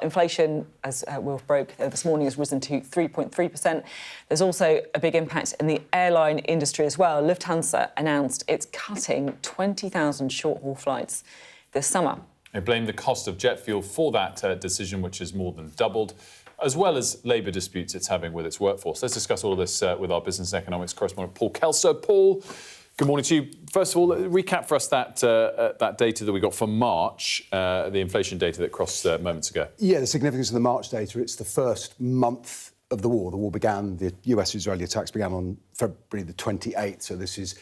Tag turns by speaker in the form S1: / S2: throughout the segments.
S1: Inflation, as Wilf broke this morning, has risen to 3.3%. There's also a big impact in the airline industry as well. Lufthansa announced it's cutting 20,000 short-haul flights this summer.
S2: They blame the cost of jet fuel for that decision, which has more than doubled, as well as labour disputes it's having with its workforce. Let's discuss all of this with our business and economics correspondent, Paul Kelso. Paul, good morning to you. First of all, recap for us that data that we got for March, the inflation data that crossed moments ago.
S3: Yeah, the significance of the March data, it's the first month of the war. The war began, the US-Israeli attacks began on February the 28th, so this is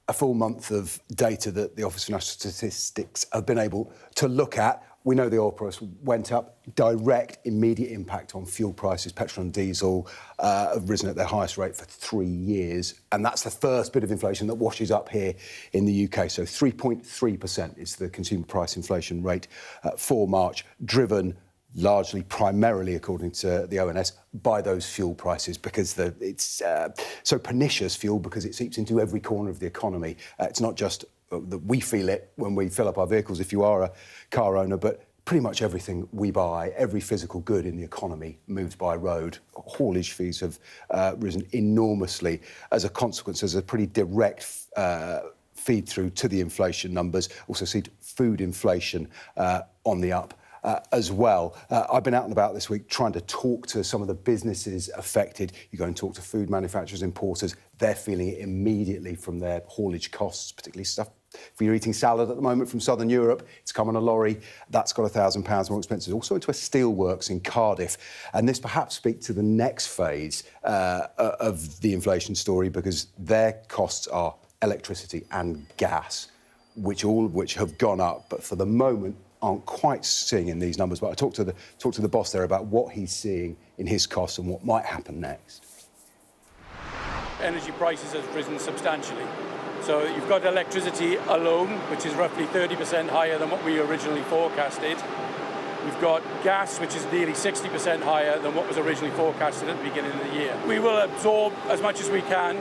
S3: a full month of data that the Office for National Statistics have been able to look at. We know the oil price went up, direct, immediate impact on fuel prices. Petrol and diesel have risen at their highest rate for 3 years. And that's the first bit of inflation that washes up here in the UK. So 3.3% is the consumer price inflation rate for March, driven largely, primarily, according to the ONS, by those fuel prices, because it's so pernicious fuel because it seeps into every corner of the economy. It's not just that we feel it when we fill up our vehicles, if you are a car owner, but pretty much everything we buy, every physical good in the economy moves by road. Haulage fees have risen enormously as a consequence. There's a pretty direct feed through to the inflation numbers. Also see food inflation on the up. As well. I've been out and about this week trying to talk to some of the businesses affected. You go and talk to food manufacturers, importers. They're feeling it immediately from their haulage costs, particularly stuff. If you're eating salad at the moment from Southern Europe, it's come on a lorry. That's got £1,000 more expensive. Also into a steelworks in Cardiff. And this perhaps speaks to the next phase of the inflation story, because their costs are electricity and gas, all of which have gone up. But for the moment, aren't quite seeing in these numbers, but I talked to the boss there about what he's seeing in his costs and what might happen next.
S4: Energy prices have risen substantially. So you've got electricity alone, which is roughly 30% higher than what we originally forecasted. We've got gas, which is nearly 60% higher than what was originally forecasted at the beginning of the year. We will absorb as much as we can.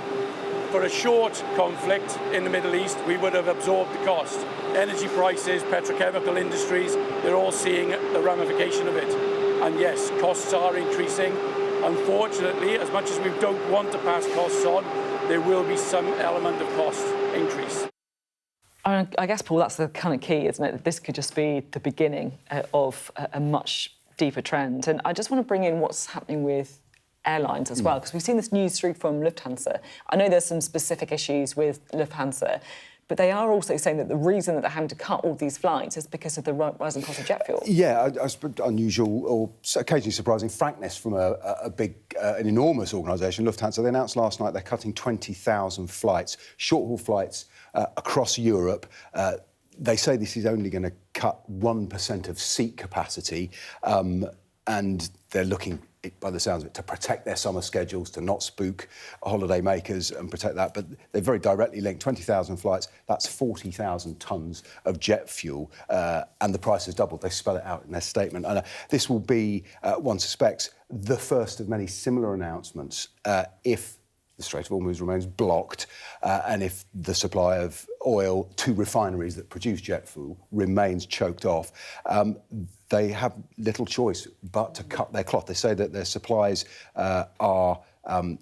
S4: For a short conflict in the Middle East, we would have absorbed the cost. Energy prices, petrochemical industries, they're all seeing the ramification of it. And yes, costs are increasing. Unfortunately, as much as we don't want to pass costs on, there will be some element of cost increase.
S1: I guess, Paul, that's the kind of key, isn't it? That this could just be the beginning of a much deeper trend. And I just want to bring in what's happening with airlines as well, because we've seen this news through from Lufthansa. I know there's some specific issues with Lufthansa, but they are also saying that the reason that they're having to cut all these flights is because of the rising cost of jet fuel. Yeah,
S3: unusual or occasionally surprising frankness from an enormous organisation, Lufthansa. They announced last night they're cutting 20,000 flights, short-haul flights across Europe. They say this is only going to cut 1% of seat capacity, and they're looking, by the sounds of it, to protect their summer schedules, to not spook holiday makers and protect that. But they're very directly linked. 20,000 flights, that's 40,000 tonnes of jet fuel, and the price has doubled. They spell it out in their statement. And this will be, one suspects, the first of many similar announcements if the Strait of Hormuz remains blocked, and if the supply of oil to refineries that produce jet fuel remains choked off. They have little choice but to cut their cloth. They say that their supplies are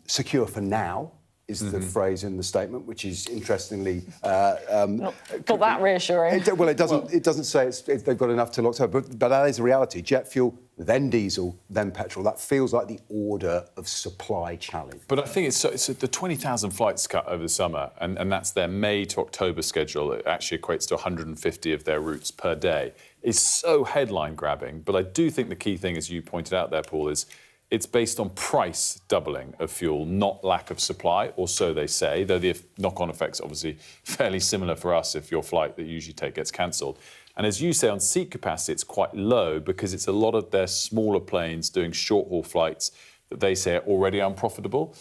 S3: secure for now, is the phrase in the statement, which is interestingly
S1: not that reassuring.
S3: It doesn't say they've got enough till October, but that is the reality. Jet fuel, then diesel, then petrol. That feels like the order of supply challenge.
S2: But I think it's the 20,000 flights cut over the summer, and that's their May to October schedule. It actually equates to 150 of their routes per day. Is so headline grabbing, but I do think the key thing, as you pointed out there, Paul, is it's based on price doubling of fuel, not lack of supply, or so they say, though the knock-on effects obviously fairly similar for us if your flight that you usually take gets cancelled. And as you say, on seat capacity, it's quite low because it's a lot of their smaller planes doing short-haul flights that they say are already unprofitable.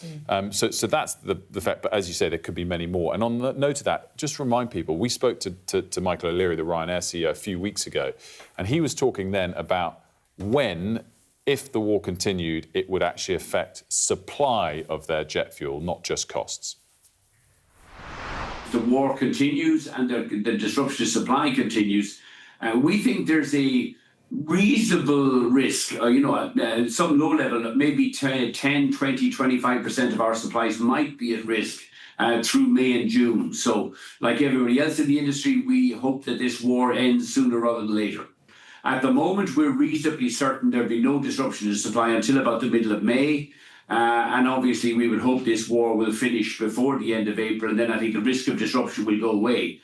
S2: So that's the fact. But as you say, there could be many more. And on the note of that, just remind people, we spoke to Michael O'Leary, the Ryanair CEO, a few weeks ago, and he was talking then about when, if the war continued, it would actually affect supply of their jet fuel, not just costs.
S5: The war continues and the disruption to supply continues. We think there's a reasonable risk, some low level, maybe 10, 20, 25% of our supplies might be at risk through May and June. So, like everybody else in the industry, we hope that this war ends sooner rather than later. At the moment, we're reasonably certain there'll be no disruption in supply until about the middle of May. And obviously, we would hope this war will finish before the end of April, and then I think the risk of disruption will go away.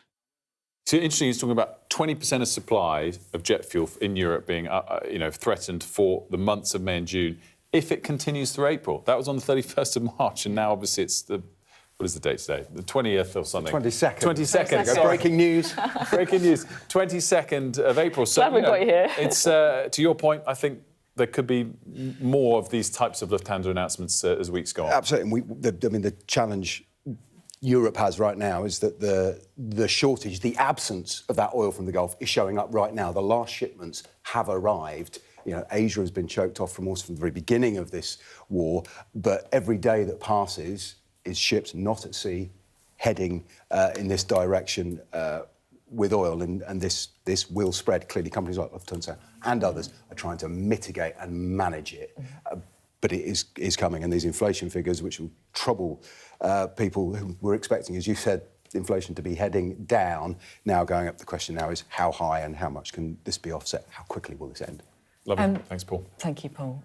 S2: So interesting, he's talking about 20% of supply of jet fuel in Europe being, threatened for the months of May and June if it continues through April. That was on the 31st of March, and now obviously it's what is the date today? The 20th or something?
S3: 22nd.
S2: 22nd.
S3: Breaking news.
S2: Breaking news. 22nd of April. So,
S1: Glad we've got you here.
S2: It's, to your point, I think there could be more of these types of Lufthansa announcements as weeks go on.
S3: Absolutely. And the challenge Europe has right now is that the shortage, the absence of that oil from the Gulf is showing up right now. The last shipments have arrived. Asia has been choked off from the very beginning of this war, but every day that passes is ships not at sea heading in this direction with oil, and this will spread. Clearly, companies like Lufthansa and others are trying to mitigate and manage it. But it is coming, and these inflation figures, which will trouble people who were expecting, as you said, inflation to be heading down, now going up. The question now is how high and how much can this be offset? How quickly will this end?
S2: Lovely. Thanks, Paul.
S1: Thank you, Paul.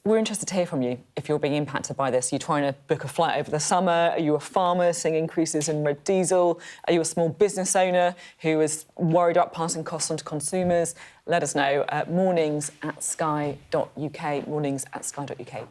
S1: We're interested to hear from you if you're being impacted by this. Are you trying to book a flight over the summer? Are you a farmer seeing increases in red diesel? Are you a small business owner who is worried about passing costs on to consumers? Let us know at mornings@sky.uk, mornings@sky.uk.